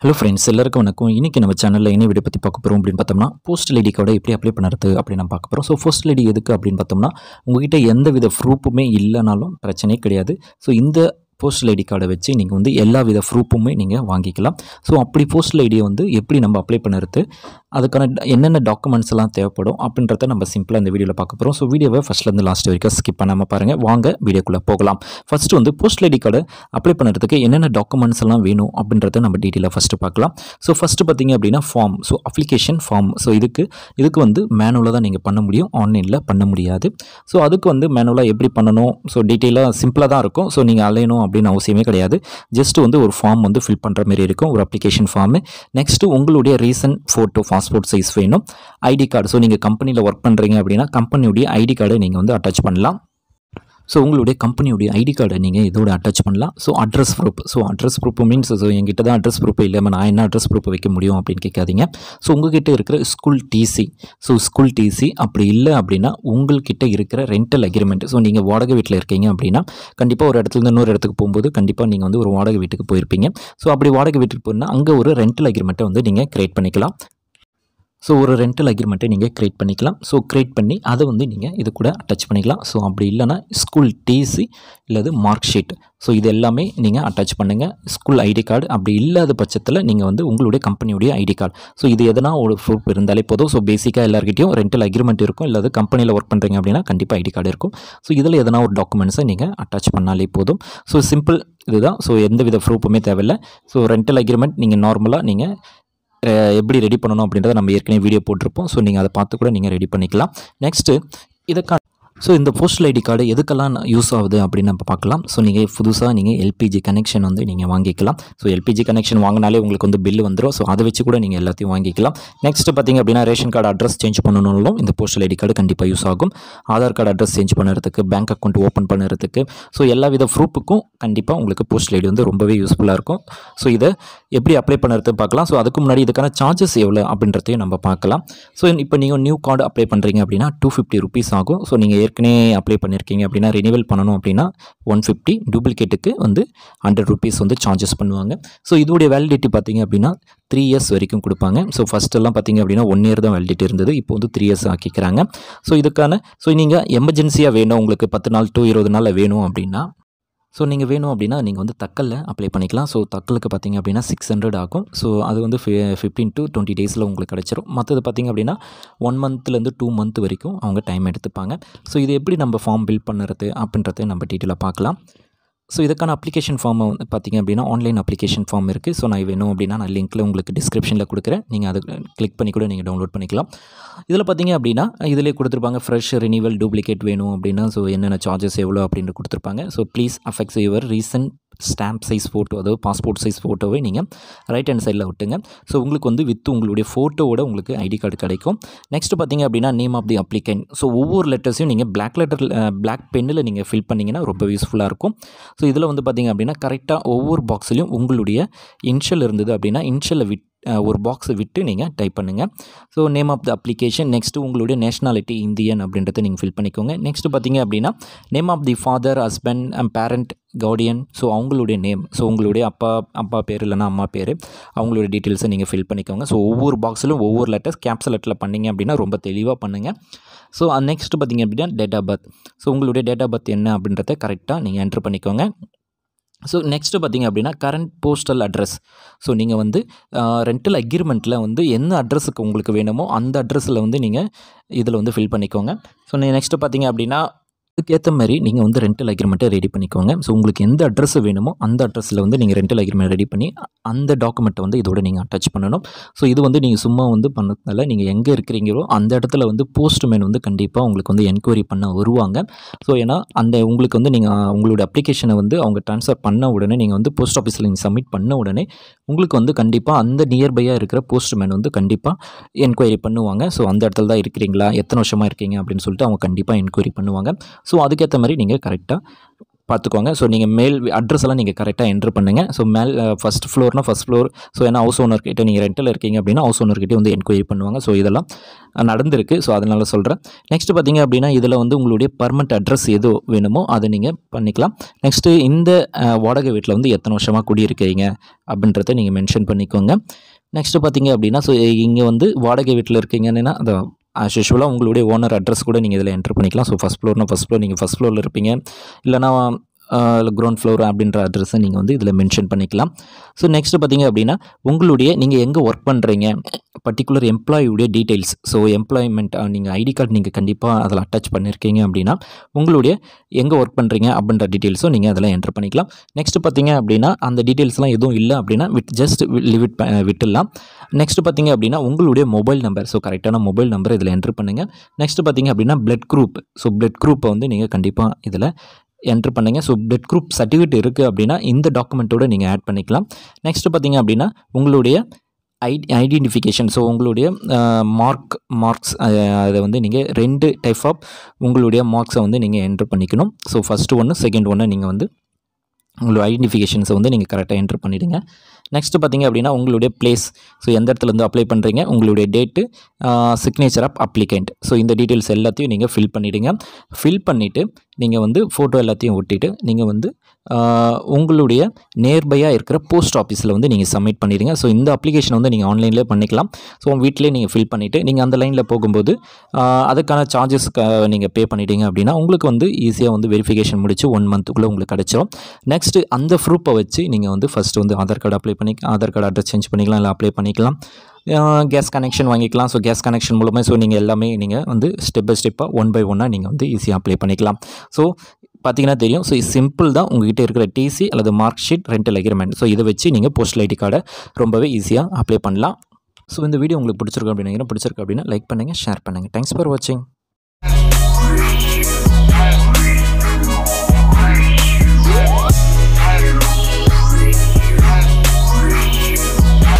Hello friends, எல்லாருக்கும் வணக்கம். இன்றைக்கி நம்ம சேனலில் என்ன வீடியோ பற்றி பார்க்க போகிறோம் அப்படின்னு பார்த்தோம்னா, போஸ்டல் ஐடி கார்டை எப்படி அப்ளை பண்ணுறது அப்படின்னு நம்ம பார்க்க போகிறோம். ஸோ போஸ்டல் ஐடி எதுக்கு அப்படின்னு பார்த்தோம்னா, உங்ககிட்ட எந்த வித ப்ரூஃபுமே இல்லைனாலும் பிரச்சனையே கிடையாது. ஸோ இந்த போஸ்டல் ஐடி கார்டை வச்சு நீங்கள் வந்து எல்லா வித ப்ரூஃபுமே நீங்கள் வாங்கிக்கலாம். ஸோ அப்படி போஸ்டல் ஐடியை வந்து எப்படி நம்ம அப்ளை பண்ணுறது, அதுக்கான என்னென்ன டாக்குமெண்ட்ஸ் எல்லாம் தேவைப்படும் அப்படின்றத நம்ம சிம்பிளாக இந்த வீடியோவில் பார்க்க போகிறோம். ஸோ வீடியோவை ஃபஸ்ட்லேருந்து லாஸ்ட் வரைக்கும் ஸ்கிப் பண்ணாமல் பாருங்கள். வாங்க வீடியோக்குள்ளே போகலாம். ஃபஸ்ட்டு வந்து போஸ்டல் ஐடி கார்டை அப்ளை பண்ணுறதுக்கு என்னென்ன டாக்குமெண்ட்ஸ் எல்லாம் வேணும் அப்படின்றத நம்ம டீட்டெயிலாக ஃபஸ்ட்டு பார்க்கலாம். ஸோ ஃபஸ்ட்டு பார்த்தீங்க அப்படின்னா form, so application form. So இதுக்கு வந்து மேனுவலாக தான் நீங்கள் பண்ண முடியும், ஆன்லைனில் பண்ண முடியாது. ஸோ அதுக்கு வந்து மேனுவலாக எப்படி பண்ணணும், ஸோ டீட்டெயிலாக சிம்பிளாக தான் இருக்கும். ஸோ நீங்கள் அலையணும் அப்படின்னு அவசியமே கிடையாது. ஜஸ்ட் வந்து ஒரு ஃபார்ம் வந்து ஃபில் பண்ணுற மாதிரி இருக்கும், ஒரு அப்ளிகேஷன் ஃபார்மு. நெக்ஸ்ட்டு உங்களுடைய ரீசன்ட் ஃபோட்டோ, பாஸ்போர்ட் சைஸ் வேணும். ஐடி கார்டு, ஸோ நீங்கள் கம்பெனியில் ஒர்க் பண்ணுறீங்க அப்படின்னா கம்பெனியுடைய ஐடி கார்டை நீங்கள் வந்து அட்டாச் பண்ணலாம். ஸோ உங்களுடைய கம்பெனியுடைய ஐடி கார்டை நீங்கள் இதோட அட்டாச் பண்ணலாம். So address proof, so address proof means so என்கிட்ட தான் அட்ரஸ் ப்ரூஃப் இல்லாமல் நான் என்ன அட்ரஸ் ப்ரூஃப் வைக்க முடியும் அப்படின்னு கேட்காதீங்க. ஸோ உங்ககிட்ட இருக்கிற school DC, so school DC அப்படி இல்லை அப்படின்னா உங்கள்கிட்ட இருக்கிற ரெண்டல் அக்ரிமெண்ட். ஸோ நீங்கள் வாடகை வீட்டில் இருக்கீங்க அப்படின்னா கண்டிப்பாக ஒரு இடத்துலேருந்து இன்னொரு இடத்துக்கு போகும்போது கண்டிப்பாக நீங்கள் வந்து ஒரு வாடகை வீட்டுக்கு போயிருப்பீங்க. ஸோ அப்படி வாடகை வீட்டுக்கு போனால் அங்கே ஒரு ரெண்டல் அக்ரிமெண்ட்டை வந்து நீங்கள் க்ரியேட் பண்ணிக்கலாம். ஸோ ஒரு ரெண்டல் அக்ரிமெண்ட்டை நீங்கள் க்ரியேட் பண்ணிக்கலாம். ஸோ க்ரியேட் பண்ணி அதை வந்து நீங்கள் இது கூட அட்டாச் பண்ணிக்கலாம். ஸோ அப்படி இல்லைனா ஸ்கூல் டிசி இல்லது மார்க் ஷீட், ஸோ இது எல்லாமே நீங்கள் அட்டாச் பண்ணுங்கள். ஸ்கூல் ஐடி கார்டு அப்படி இல்லாத பட்சத்தில் நீங்கள் வந்து உங்களுடைய கம்பெனியுடைய ஐடி கார்டு, ஸோ இது எதனா ஒரு ப்ரூஃப் இருந்தாலே போதும். ஸோ பேசிக்காக எல்லாருக்கிட்டையும் ரெண்டல் அக்ரிமெண்ட் இருக்கும், இல்லாது கம்பெனியில் ஒர்க் பண்ணுறீங்க அப்படின்னா கண்டிப்பாக ஐடி கார்டு இருக்கும். ஸோ இதில் எதனா ஒரு டாக்குமெண்ட்ஸை நீங்கள் அட்டாச் பண்ணாலே போதும். ஸோ சிம்பிள் இதுதான். ஸோ எந்த வித ப்ரூஃபுமே தேவையில்லை. ஸோ ரெண்டல் அக்ரிமெண்ட் நீங்கள் நார்மலாக நீங்கள் எப்படி ரெடி பண்ணணும் அப்படின்றத நம்ம ஏற்கனவே வீடியோ போட்டிருப்போம். ஸோ நீங்கள் அதை பார்த்து கூட நீங்கள் ரெடி பண்ணிக்கலாம். நெக்ஸ்ட்டு இதுக்கான ஸோ இந்த போஸ்டல் ஐடி கார்டு எதுக்கெல்லாம் யூஸ் ஆகுது அப்படின்னு நம்ம பார்க்கலாம். ஸோ நீங்கள் புதுசாக நீங்கள் எல்பிஜி கனெக்ஷன் வந்து நீங்கள் வாங்கிக்கலாம். ஸோ எல்பிஜி கனெக்ஷன் வாங்கினாலே உங்களுக்கு வந்து பில்லு வந்துடும். ஸோ அதை வச்சு கூட நீங்கள் எல்லாத்தையும் வாங்கிக்கலாம். நெக்ஸ்ட்டு பார்த்திங்க அப்படின்னா ரேஷன் கார்டு அட்ரஸ் சேஞ்ச் பண்ணணும்னாலும் இந்த போஸ்டல் ஐடி கார்டு கண்டிப்பாக யூஸ் ஆகும். ஆதார் கார்டு அட்ரஸ் சேஞ்ச் பண்ணுறதுக்கு, பேங்க் அக்கௌண்ட் ஓப்பன் பண்ணுறதுக்கு, ஸோ எல்லா வித ப்ரூஃபுக்கும் கண்டிப்பாக உங்களுக்கு போஸ்டல் ஐடி வந்து ரொம்பவே யூஸ்ஃபுல்லாக இருக்கும். ஸோ இதை எப்படி அப்ளை பண்ணுறது பார்க்கலாம். ஸோ அதுக்கு முன்னாடி இதுக்கான சார்ஜஸ் எவ்வளோ அப்படின்றதையும் நம்ம பார்க்கலாம். ஸோ இப்போ நீங்கள் நியூ கார்டு அப்ளை பண்ணுறீங்க அப்படின்னா 250 rupees ஆகும். ஸோ நீங்கள் ஏற்கனவே அப்ளை பண்ணியிருக்கீங்க அப்படின்னா ரினிவல் பண்ணணும் அப்படின்னா 150, டூப்ளிகேட்டுக்கு வந்து 100 rupees வந்து சார்ஜஸ் பண்ணுவாங்க. ஸோ இதோடைய வேலிடிட்டி பார்த்தீங்க அப்படின்னா 3 years வரைக்கும் கொடுப்பாங்க. ஸோ ஃபஸ்ட்டெல்லாம் பார்த்தீங்க அப்படின்னா 1 year தான் வேலிடிட்டி இருந்தது, இப்போ வந்து 3 years ஆக்கிக்கிறாங்க. ஸோ இதுக்கான நீங்கள் எமர்ஜென்சியாக வேணும், உங்களுக்கு 10 நாள் to 20 நாள் வேணும் அப்படின்னா, ஸோ நீங்கள் வேணும் அப்படின்னா நீங்கள் வந்து தக்கலில் அப்ளை பண்ணிக்கலாம். ஸோ தக்கலுக்கு பார்த்திங்க அப்படின்னா 600 ஆகும். ஸோ அது வந்து 15 to 20 days உங்களுக்கு கிடச்சிரும். மற்றது பார்த்திங்க அப்படின்னா 1 monthலேருந்து 2 month வரைக்கும் அவங்க டைம் எடுத்துப்பாங்க. ஸோ இது எப்படி நம்ம ஃபார்ம் பில் பண்ணுறது அப்படின்றத நம்ம டீட்டெயிலாக பார்க்கலாம். ஸோ இதுக்கான அப்ளிகேஷன் ஃபார்மை வந்து பார்த்திங்க அப்படின்னா ஆன்லைன் அப்ளிகேஷன் ஃபார்ம் இருக்குது. ஸோ நான் வேணும் அப்படின்னா நான் லிங்க்கில் உங்களுக்கு டிஸ்கிரிப்ஷனில் கொடுக்குறேன், நீங்கள் அதை கிளிக் பண்ணி கூட நீங்கள் டவுன்லோட் பண்ணிக்கலாம். இதில் பார்த்திங்க அப்படின்னா இதிலே கொடுத்துருப்பாங்க ஃப்ரெஷ், ரினிவல், டூப்ளிகேட் வேணும் அப்படின்னா ஸோ என்னென்ன சார்ஜஸ் எவ்வளோ அப்படின்னு கொடுத்துருப்பாங்க. So please affects your recent stamp size photo, அதாவது பாஸ்போர்ட் சைஸ் ஃபோட்டோவை நீங்கள் ரைட் ஹேண்ட் சைடில் விட்டுங்க. ஸோ உங்களுக்கு வந்து வித் உங்களுடைய ஃபோட்டோவோட உங்களுக்கு ஐடி கார்டு கிடைக்கும். நெக்ஸ்ட்டு பார்த்திங்க அப்படின்னா name of the applicant. So ஒவ்வொரு லெட்டர்ஸையும் நீங்கள் பிளாக் பென்னில் நீங்கள் ஃபில் பண்ணிங்கன்னா ரொம்ப யூஸ்ஃபுல்லாக இருக்கும். ஸோ இதில் வந்து பார்த்திங்க அப்படின்னா கரெக்டாக ஒவ்வொரு பாக்ஸ்லையும் உங்களுடைய இன்ஷியல் இருந்தது அப்படின்னா இன்ஷியலை ஒரு பாக்ஸை விட்டு நீங்கள் டைப் பண்ணுங்கள். So name of the application, next உங்களுடைய நேஷ்னாலிட்டி இந்தியன் அப்படின்றத நீங்கள் ஃபில் பண்ணிக்கோங்க. நெக்ஸ்ட்டு பார்த்திங்க அப்படின்னா name of the father, husband and parent, guardian, so அவங்களுடைய நேம், ஸோ உங்களுடைய அப்பா பேர் இல்லைனா அம்மா பேர், அவங்களுடைய டீட்டெயில்ஸை நீங்கள் ஃபில் பண்ணிக்கோங்க. ஸோ ஒவ்வொரு பாக்ஸிலும் ஒவ்வொரு லெட்டர்ஸ் கேப்சல் லெட்டரில் பண்ணிங்க அப்படின்னா ரொம்ப தெளிவாக பண்ணுங்கள். ஸோ நெக்ஸ்ட்டு பார்த்திங்க அப்படின்னா டேட் ஆஃப் பர்த், ஸோ உங்களுடைய டேட் ஆஃப் பர்த் என்ன அப்படின்றத கரெக்டாக நீங்கள் என்ட்ரு பண்ணிக்கோங்க. ஸோ நெக்ஸ்ட்டு பார்த்திங்க அப்படின்னா கரண்ட் போஸ்டல் அட்ரஸ். ஸோ நீங்கள் வந்து ரெண்டல் அக்ரிமெண்ட்டில் வந்து என்ன அட்ரஸுக்கு உங்களுக்கு வேணுமோ அந்த அட்ரஸில் வந்து நீங்கள் இதில் வந்து ஃபில் பண்ணிக்கோங்க. ஸோ நெக்ஸ்ட்டு பார்த்திங்க அப்படின்னா அதுக்கேற்ற மாதிரி நீங்கள் வந்து ரெண்டல் அக்ரிமெண்ட்டை ரெடி பண்ணிக்கோங்க. ஸோ உங்களுக்கு எந்த அட்ரஸ் வேணுமோ அந்த அட்ரஸில் வந்து நீங்கள் ரெண்டல் அக்ரிமெண்ட் ரெடி பண்ணி அந்த டாக்குமெண்ட்டை வந்து இதோட நீங்கள் அட்டாச் பண்ணணும். ஸோ இது வந்து நீங்கள் சும்மா வந்து பண்ணதுனால நீங்கள் எங்கே இருக்கிறீங்களோ அந்த இடத்துல வந்து போஸ்ட்மேன் வந்து கண்டிப்பாக உங்களுக்கு வந்து என்கொயரி பண்ண வருவாங்க. ஸோ ஏன்னா உங்களுக்கு வந்து நீங்கள் உங்களுடைய அப்ளிகேஷனை வந்து அவங்க ட்ரான்ஸ்ஃபர் பண்ண உடனே நீங்கள் வந்து போஸ்ட் ஆஃபீஸில் நீங்கள் சப்மிட் பண்ண உடனே உங்களுக்கு வந்து கண்டிப்பாக அந்த நியர்பையாக இருக்கிற போஸ்ட்மேன் வந்து கண்டிப்பாக என்கொயரி பண்ணுவாங்க. ஸோ அந்த இடத்துல தான் இருக்கிறீங்களா, எத்தனை வருஷமாக இருக்கீங்க அப்படின்னு சொல்லிட்டு அவங்க கண்டிப்பாக என்கொயரி பண்ணுவாங்க. ஸோ அதுக்கேற்ற மாதிரி நீங்கள் கரெக்டாக பார்த்துக்கோங்க. ஸோ நீங்கள் மேல் அட்ரஸ் எல்லாம் நீங்கள் கரெக்டாக என்ட்ரு பண்ணுங்கள். ஸோ ஃபஸ்ட் ஃப்ளோர்னா ஃபஸ்ட் ஃப்ளோர். ஸோ ஏன்னா ஹவுஸ் ஓனர்கிட்ட நீங்கள் ரெண்டில் இருக்கீங்க அப்படின்னா ஹவுஸ் ஓனர்கிட்டே வந்து என்கொயரி பண்ணுவாங்க. ஸோ இதெல்லாம் நடந்திருக்கு. ஸோ அதனால சொல்கிறேன். நெக்ஸ்ட்டு பார்த்தீங்க அப்படின்னா இதில் வந்து உங்களுடைய பர்மனெண்ட் அட்ரஸ் எது வேணுமோ அதை நீங்கள் பண்ணிக்கலாம். நெக்ஸ்ட்டு இந்த வாடகை வீட்டில் வந்து எத்தனை வருஷமாக குடியிருக்கிறீங்க அப்படின்றத நீங்கள் மென்ஷன் பண்ணிக்கோங்க. நெக்ஸ்ட்டு பார்த்தீங்க அப்படின்னா ஸோ இங்கே வந்து வாடகை வீட்டில் இருக்கீங்கன்னா அதை ஆஸ் யூஷுவலாக உங்களுடைய ஓனர் அட்ரஸ் கூட நீங்கள் இதில் என்ட்ரு பண்ணிக்கலாம். ஸோ ஃபஸ்ட் ஃப்ளோர்னா ஃபஸ்ட் ஃப்ளோர், நீங்கள் ஃபஸ்ட் ஃப்ளோரில் இருப்பீங்க. இல்லைனா கிரவுண்ட் ஃப்ளோர் அப்படின்ற அட்ரஸை நீங்கள் வந்து இதில் மென்ஷன் பண்ணிக்கலாம். ஸோ நெக்ஸ்ட்டு பார்த்தீங்க அப்படின்னா உங்களுடைய நீங்கள் எங்கே ஒர்க் பண்ணுறீங்க பர்டிகுலர் எம்ப்ளாயியுடைய டீட்டெயில்ஸ். ஸோ எம்ப்ளாய்மெண்ட் நீங்கள் ஐடி கார்டு நீங்கள் கண்டிப்பாக அதில் அட்டாச் பண்ணியிருக்கீங்க அப்படின்னா உங்களுடைய எங்கே ஒர்க் பண்ணுறீங்க அப்படின்ற டீட்டெயில்ஸும் நீங்கள் அதில் என்ட்ரு பண்ணிக்கலாம். நெக்ஸ்ட்டு பார்த்தீங்க அப்படின்னா அந்த டீட்டெயில்ஸ்லாம் எதுவும் இல்லை அப்படின்னா ஜஸ்ட் விட்டுடலாம். நெக்ஸ்ட்டு பார்த்தீங்க அப்படின்னா உங்களுடைய மொபைல் நம்பர். ஸோ கரெக்டான மொபைல் நம்பர் இதில் என்ட்ரு பண்ணுங்கள். நெக்ஸ்ட்டு பார்த்தீங்க அப்படின்னா பிளட் குரூப். ஸோ பிளட் குரூப்பை வந்து நீங்கள் கண்டிப்பாக இதில் என்ட்ரு பண்ணுங்கள். ஸோ பிளட் குரூப் சர்டிஃபிகேட் இருக்குது அப்படின்னா இந்த டாக்குமெண்ட்டோடு நீங்கள் ஆட் பண்ணிக்கலாம். நெக்ஸ்ட்டு பார்த்தீங்க அப்படின்னா உங்களுடைய ஐடென்டிஃபிகேஷன். ஸோ உங்களுடைய மார்க்ஸ் அதை வந்து நீங்கள் 2 டைப் ஆஃப் உங்களுடைய மார்க்ஸை வந்து நீங்கள் என்ட்ரு பண்ணிக்கணும். ஸோ ஃபஸ்ட்டு ஒன்று செகண்ட் ஒன்று நீங்கள் வந்து உங்களோட ஐடென்டிஃபிகேஷன்ஸை வந்து நீங்கள் கரெக்டாக என்ட்ரு பண்ணிவிடுங்க. நெக்ஸ்ட்டு பார்த்தீங்க அப்படின்னா உங்களுடைய பிளேஸ். ஸோ எந்த இடத்துலேருந்து அப்ளை பண்ணுறீங்க, உங்களுடைய date, signature of applicant. So இந்த டீட்டெயில்ஸ் எல்லாத்தையும் நீங்கள் ஃபில் பண்ணிவிடுங்க. ஃபில் பண்ணிவிட்டு நீங்கள் வந்து ஃபோட்டோ எல்லாத்தையும் ஒட்டிட்டு நீங்கள் வந்து உங்களுடைய நியர்பையாக இருக்கிற போஸ்ட் ஆஃபீஸில் வந்து நீங்கள் சப்மிட் பண்ணிடுங்க. ஸோ இந்த அப்ளிகேஷன் வந்து நீங்கள் ஆன்லைன்லேயே பண்ணிக்கலாம். ஸோ வீட்டிலே நீங்கள் ஃபில் பண்ணிவிட்டு நீங்கள் அந்த லைனில் போகும்போது அதுக்கான சார்ஜஸ் நீங்கள் பே பண்ணிட்டீங்க அப்படின்னா உங்களுக்கு வந்து ஈஸியாக வந்து வெரிஃபிகேஷன் முடிச்சு 1 மந்த்துக்குள்ளே உங்களுக்கு கிடச்சிரும். நெக்ஸ்ட்டு அந்த ப்ரூஃபை வச்சு நீங்கள் வந்து ஃபஸ்ட்டு வந்து ஆதார் கார்டு அப்ளை பண்ணி ஆதார் கார்டு அட்ரஸ் சேஞ்ச் பண்ணிக்கலாம், இல்லை அப்ளை பண்ணிக்கலாம். கேஸ் கனெக்ஷன் வாங்கிக்கலாம். ஸோ கேஸ் கனெக்ஷன் மூலமாக ஸோ நீங்கள் எல்லாமே நீங்கள் வந்து ஸ்டெப் பை ஸ்டெப்பாக 1 by 1 நீங்கள் வந்து ஈஸியாக அப்ளை பண்ணிக்கலாம். ஸோ பார்த்தீங்கன்னா தெரியும். ஸோ சிம்பிள் தான். உங்கள்கிட்ட இருக்கிற டிசி அல்லது mark sheet, rental agreement. So இதை வச்சு நீங்கள் போஸ்டல் ஐடி கார்டை ரொம்பவே ஈஸியாக அப்ளை பண்ணலாம். ஸோ இந்த வீடியோ உங்களுக்கு பிடிச்சிருக்கு அப்படின்னா லைக் பண்ணுங்கள், ஷேர் பண்ணுங்கள். தேங்க்ஸ் ஃபார் வாட்சிங்.